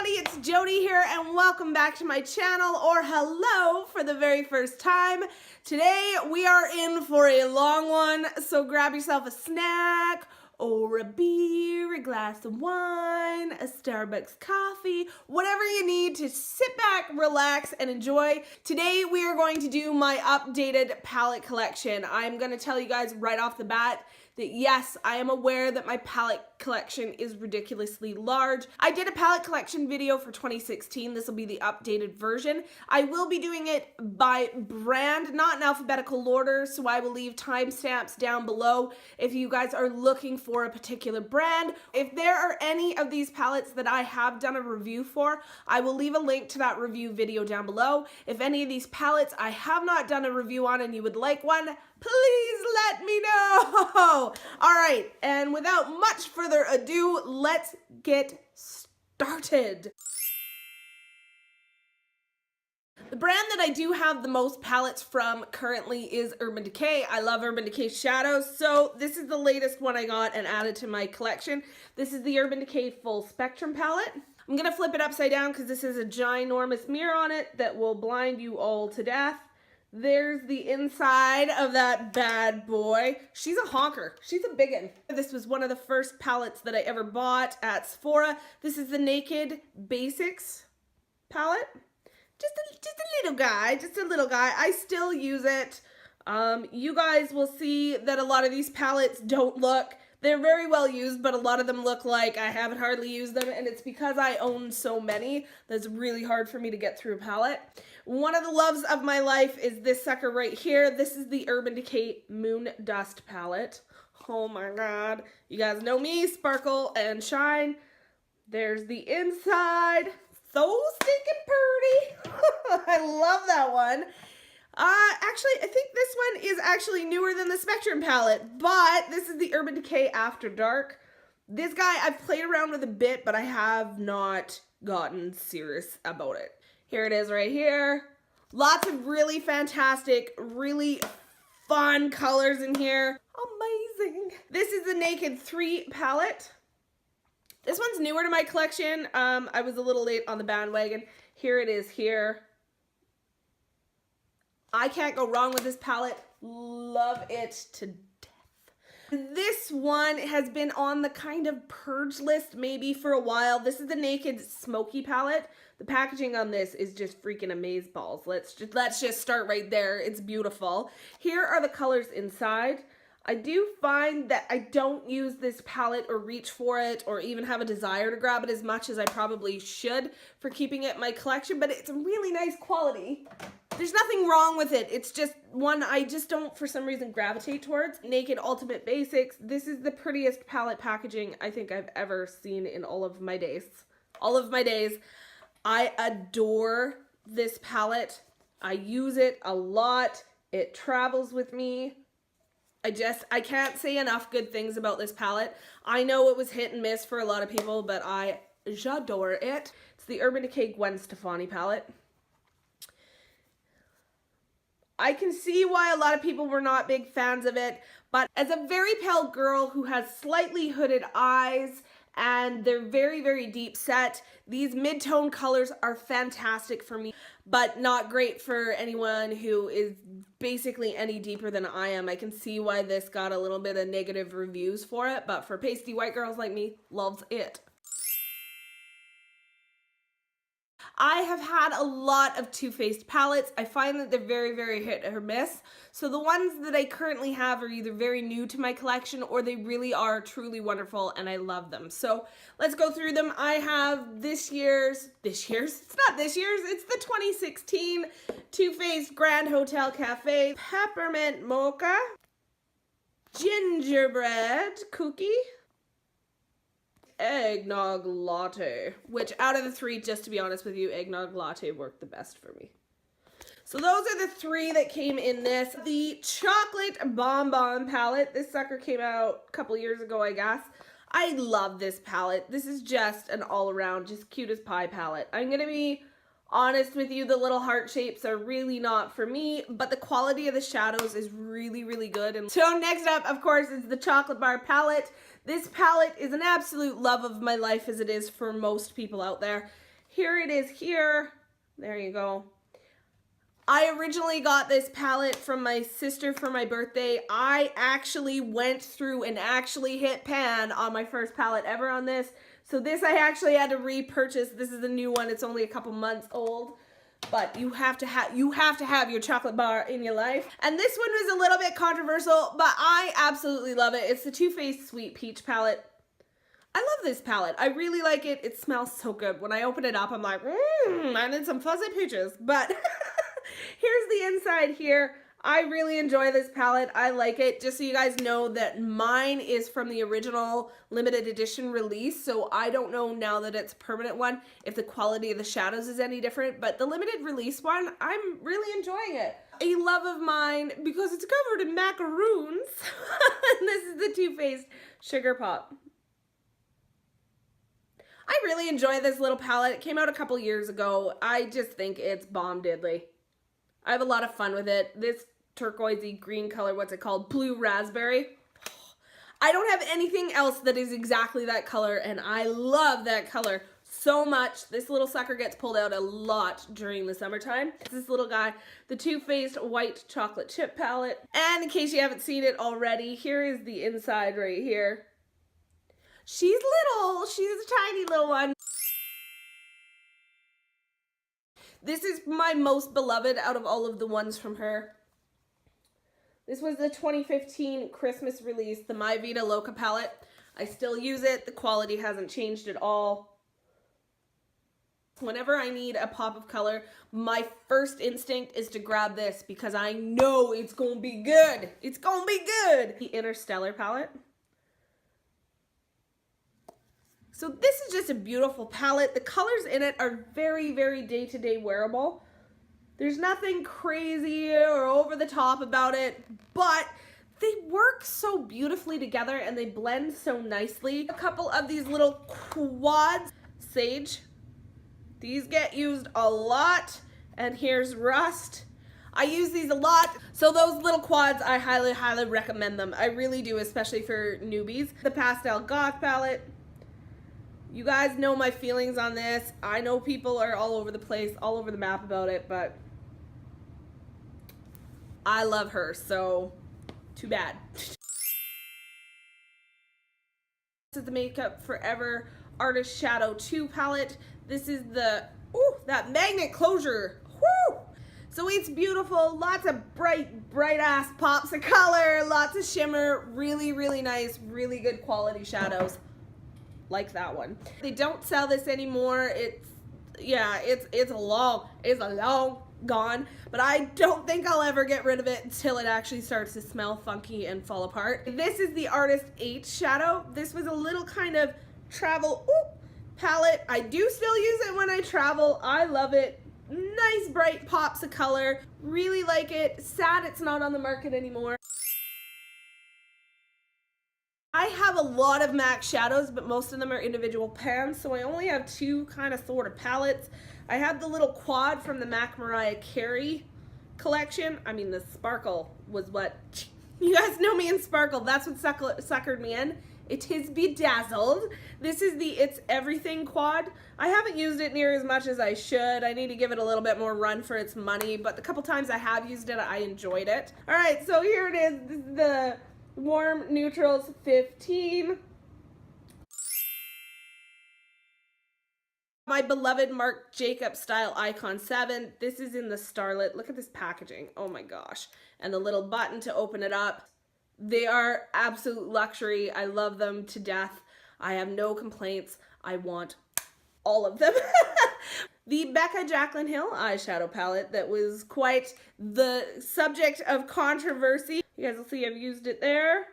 everybody, it's Jody here and welcome back to my channel, or hello for the very first time. Today we are in for a long one, so grab yourself a snack or a beer, a glass of wine, a Starbucks coffee, whatever you need to sit back, relax, and enjoy. Today we are going to do my updated palette collection. I'm going to tell you guys right off the bat that yes, I am aware that my palette collection is ridiculously large. I did a palette collection video for 2016. This will be the updated version. I will be doing it by brand, not in alphabetical order, so I will leave timestamps down below if you guys are looking for a particular brand. If there are any of these palettes that I have done a review for, I will leave a link to that review video down below. If any of these palettes I have not done a review on and you would like one, please let me know. All right, and without much further ado, let's get started. The brand that I do have the most palettes from currently is Urban Decay. I love Urban Decay shadows, so this is the latest one I got and added to my collection. This is the Urban Decay Full Spectrum palette. I'm gonna flip it upside down because this is a ginormous mirror on it that will blind you all to death. There's the inside of that bad boy. She's a honker. She's a biggin. This was one of the first palettes that I ever bought at Sephora. This is the Naked Basics palette. Just a little guy. I still use it. You guys will see that a lot of these palettes don't look, they're very well used, but a lot of them look like I haven't hardly used them, and it's because I own so many that's really hard for me to get through a palette. One of the loves of my life is this sucker right here. This is the Urban Decay Moondust palette. Oh my god. You guys know me, sparkle and shine. There's the inside. So stinking pretty. I love that one. Actually, I think this one is actually newer than the Spectrum palette, but this is the Urban Decay After Dark. This guy, I've played around with a bit, but I have not gotten serious about it. Here it is right here. Lots of really fantastic, really fun colors in here. Amazing. This is the Naked 3 palette. This one's newer to my collection. I was a little late on the bandwagon. Here it is here. I can't go wrong with this palette. Love it to death. This one has been on the kind of purge list maybe for a while. This is the Naked Smoky palette. The packaging on this is just freaking amazeballs. Let's just start right there. It's beautiful. Here are the colors inside. I do find that I don't use this palette or reach for it or even have a desire to grab it as much as I probably should for keeping it in my collection, but it's a really nice quality. There's nothing wrong with it. It's just one I just don't for some reason gravitate towards. Naked Ultimate Basics. This is the prettiest palette packaging I think I've ever seen in all of my days. All of my days. I adore this palette. I use it a lot. It travels with me. I can't say enough good things about this palette. I know it was hit and miss for a lot of people, but j'adore it. It's the Urban Decay Gwen Stefani palette. I can see why a lot of people were not big fans of it, but as a very pale girl who has slightly hooded eyes and they're very, very deep set, these mid-tone colors are fantastic for me, but not great for anyone who is basically any deeper than I am. I can see why this got a little bit of negative reviews for it, but for pasty white girls like me, loves it. I have had a lot of Too Faced palettes. I find that they're very, very hit or miss. So the ones that I currently have are either very new to my collection or they really are truly wonderful and I love them. So let's go through them. I have it's not this year's, it's the 2016 Too Faced Grand Hotel Cafe Peppermint Mocha Gingerbread Cookie Eggnog Latte, which out of the three, just to be honest with you, Eggnog Latte worked the best for me. So those are the three that came in this. The Chocolate Bonbon palette. This sucker came out a couple years ago, I guess. I love this palette. This is just an all-around, just cute as pie palette. I'm going to be honest with you, the little heart shapes are really not for me, but the quality of the shadows is really, really good. And so next up, of course, is the Chocolate Bar palette. This palette is an absolute love of my life, as it is for most people out there. Here it is here. There you go. I originally got this palette from my sister for my birthday. I actually went through and actually hit pan on my first palette ever on this. So this I actually had to repurchase. This is a new one. It's only a couple months old. But you have to have your chocolate bar in your life. And this one was a little bit controversial, but I absolutely love it. It's the Too Faced Sweet Peach palette. I love this palette. I really like it. It smells so good. When I open it up, I'm like, I need some fuzzy peaches. But here's the inside here. I really enjoy this palette. I like it. Just so you guys know that mine is from the original limited edition release. So I don't know now that it's a permanent one if the quality of the shadows is any different. But the limited release one, I'm really enjoying it. A love of mine because it's covered in macaroons. And this is the Too Faced Sugar Pop. I really enjoy this little palette. It came out a couple years ago. I just think it's bomb diddly. I have a lot of fun with it. This turquoisey green color, what's it called? Blue raspberry. I don't have anything else that is exactly that color, and I love that color so much. This little sucker gets pulled out a lot during the summertime. It's this little guy, the Too Faced White Chocolate Chip palette. And in case you haven't seen it already, here is the inside right here. She's little. She's a tiny little one. This is my most beloved out of all of the ones from her. This was the 2015 Christmas release, the My Vida Loca palette. I still use it. The quality hasn't changed at all. Whenever I need a pop of color, my first instinct is to grab this because I know it's going to be good. It's going to be good. The Innerstellar palette. So this is just a beautiful palette. The colors in it are very, very day-to-day wearable. There's nothing crazy or over the top about it, but they work so beautifully together and they blend so nicely. A couple of these little quads. Sage. These get used a lot. And here's Rust. I use these a lot. So those little quads, I highly, highly recommend them. I really do, especially for newbies. The Pastel Goth palette. You guys know my feelings on this. I know people are all over the place, all over the map about it, but I love her, so too bad. This is the Makeup Forever Artist Shadow 2 palette. This is the, that magnet closure. Woo! So it's beautiful, lots of bright ass pops of color, lots of shimmer, really, really nice, really good quality shadows. Like that one. They don't sell this anymore. It's a long gone, but I don't think I'll ever get rid of it until it actually starts to smell funky and fall apart. This is the Artist 8 shadow. This was a little kind of travel palette. I do still use it when I travel. I love it. Nice bright pops of color. Really like it. Sad it's not on the market anymore. I have a lot of MAC shadows, but most of them are individual pans, so I only have two kind of sort of palettes. I have the little quad from the MAC Mariah Carey collection. I mean, the sparkle was what, you guys know me in sparkle. That's what suckered me in. It is bedazzled. This is the It's Everything quad. I haven't used it near as much as I should. I need to give it a little bit more run for its money, but the couple times I have used it, I enjoyed it. All right, so here it is. This is the Warm Neutrals 15. My beloved Marc Jacobs Style Icon 7. This is in the Starlett. Look at this packaging. Oh my gosh. And the little button to open it up. They are absolute luxury. I love them to death. I have no complaints. I want all of them. The Becca Jaclyn Hill eyeshadow palette that was quite the subject of controversy. You guys will see I've used it there.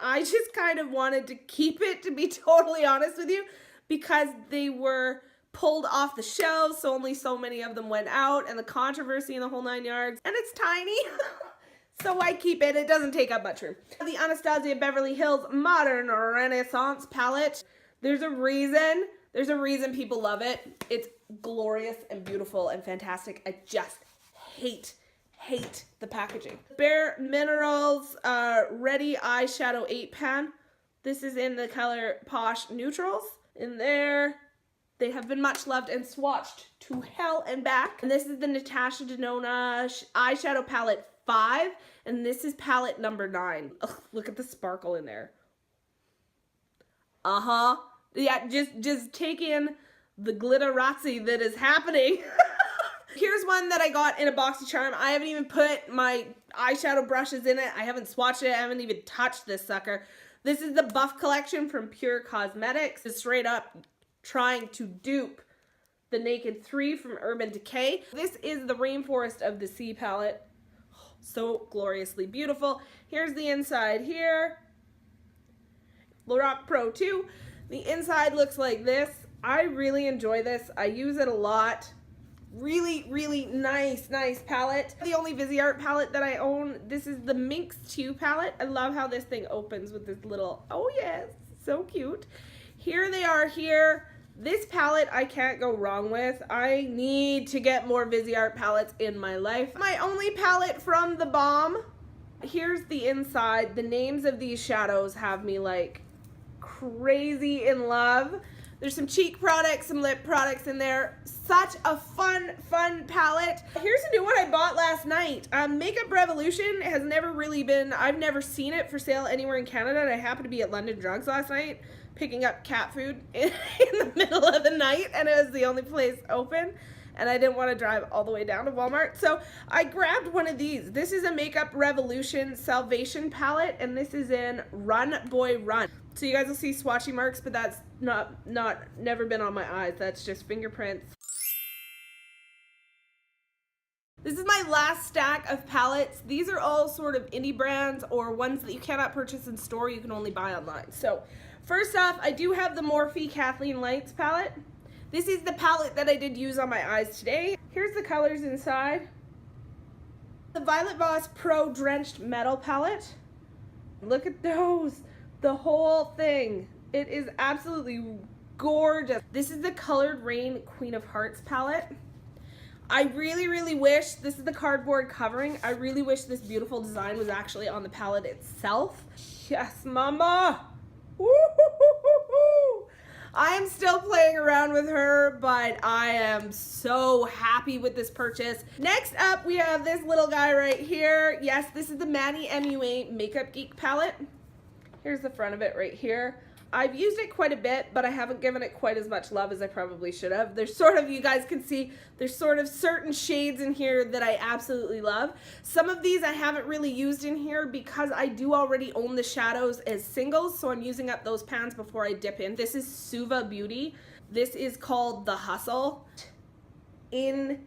I just kind of wanted to keep it, to be totally honest with you, because they were pulled off the shelves, so only so many of them went out, and the controversy in the whole 9 yards. And it's tiny, so I keep it. It doesn't take up much room. The Anastasia Beverly Hills Modern Renaissance palette. There's a reason people love it. It's glorious and beautiful and fantastic. I just hate the packaging. Bare Minerals Ready Eyeshadow 8 pan. This is in the color Posh Neutrals. In there, They have been much loved and swatched to hell and back. And this is the Natasha Denona eyeshadow palette 5. And this is palette number 9. Ugh, look at the sparkle in there. Uh-huh. Yeah, just take in the glitterazzi that is happening. Here's one that I got in a boxy charm. I haven't even put my eyeshadow brushes in it. I haven't swatched it. I haven't even touched this sucker. This is the Buff collection from Pure Cosmetics. It's straight up trying to dupe the Naked 3 from Urban Decay. This is the Rainforest of the Sea palette. So gloriously beautiful. Here's the inside here. Lorac Pro 2. The inside looks like this. I really enjoy this. I use it a lot. Really, really nice palette. The only Viseart palette that I own. This is the Minx 2 palette. I love how this thing opens with this little, oh yes, so cute. Here they are here. This palette I can't go wrong with. I need to get more Viseart palettes in my life. My only palette from the Bomb. Here's the inside. The names of these shadows have me like crazy in love. There's some cheek products, some lip products in there. Such a fun palette. Here's a new one I bought last night. Makeup Revolution has never really been, I've never seen it for sale anywhere in Canada, and I happened to be at London Drugs last night picking up cat food in the middle of the night, and it was the only place open, and I didn't want to drive all the way down to Walmart, so I grabbed one of these. This is a Makeup Revolution Salvation palette, and this is in Run Boy Run. So you guys will see swatchy marks, but that's never been on my eyes. That's just fingerprints. This is my last stack of palettes. These are all sort of indie brands or ones that you cannot purchase in store, you can only buy online. So first off, I do have the Morphe Kathleen Lights palette. This is the palette that I did use on my eyes today. Here's the colors inside. The Violet Voss Pro Drenched Metal palette. Look at those. The whole thing. It is absolutely gorgeous. This is the Colored Raine Queen of Hearts palette. I really wish, this is the cardboard covering, I really wish this beautiful design was actually on the palette itself. Yes, mama! Woo-hoo-hoo-hoo-hoo. I am still playing around with her, but I am so happy with this purchase. Next up, we have this little guy right here. Yes, this is the Manny MUA Makeup Geek palette. Here's the front of it right here. I've used it quite a bit, but I haven't given it quite as much love as I probably should have. There's sort of, you guys can see, there's sort of certain shades in here that I absolutely love. Some of these I haven't really used in here because I do already own the shadows as singles, so I'm using up those pans before I dip in. This is Suva Beauty. This is called The Hustle. Insane.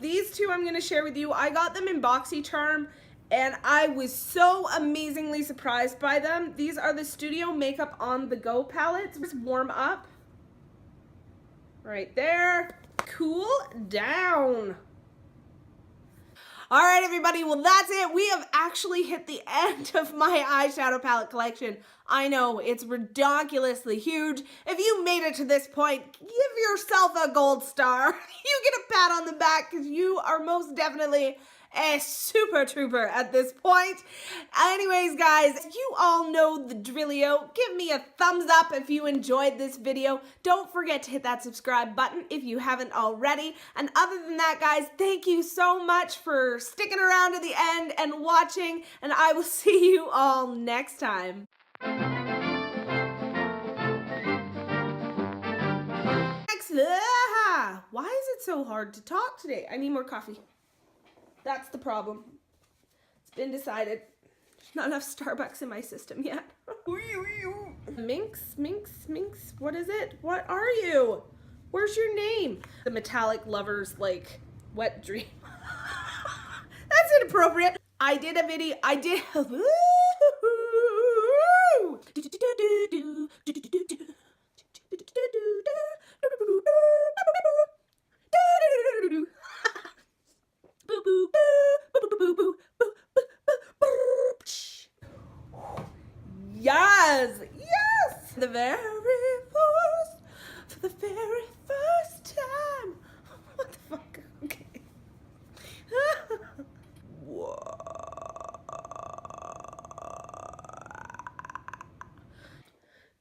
These two I'm going to share with you. I got them in BoxyCharm, and I was so amazingly surprised by them. These are the Studio Makeup On The Go palettes. Just warm up. Right there. Cool down. All right, everybody. Well, that's it. We have actually hit the end of my eyeshadow palette collection. I know, it's ridiculously huge. If you made it to this point, give yourself a gold star. You get a pat on the back because you are most definitely a super trooper at this point. Anyways, guys, you all know the drillio. Give me a thumbs up if you enjoyed this video. Don't forget to hit that subscribe button if you haven't already. And other than that, guys, thank you so much for sticking around to the end and watching, and I will see you all next time. Why is it so hard to talk today? I need more coffee. That's the problem. It's been decided. There's not enough Starbucks in my system yet. Minx? What is it? What are you? Where's your name? The metallic lovers, like, wet dream. That's inappropriate. I did a video. Yes! The very first, for the very first time. What the fuck? Okay.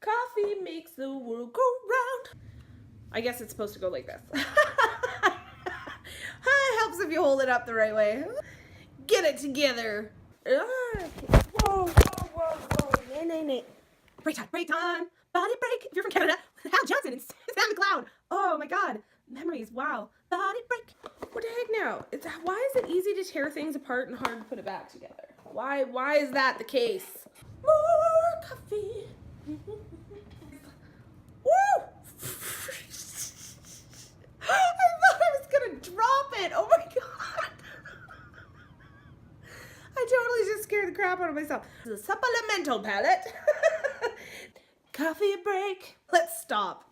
Coffee makes the world go round. I guess it's supposed to go like this. It helps if you hold it up the right way. Get it together. Whoa, whoa, whoa, whoa. Nay. Break time. Body break. If you're from Canada, Hal Johnson and Sam McLeod. Oh my God. Memories. Wow. Body break. What the heck now? Why is it easy to tear things apart and hard to put it back together? Why is that the case? More coffee. Woo! I thought I was gonna drop it. Oh my God. I totally just scared the crap out of myself. This is a supplemental palette. Coffee break. Let's stop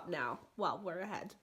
now. Well, we're ahead.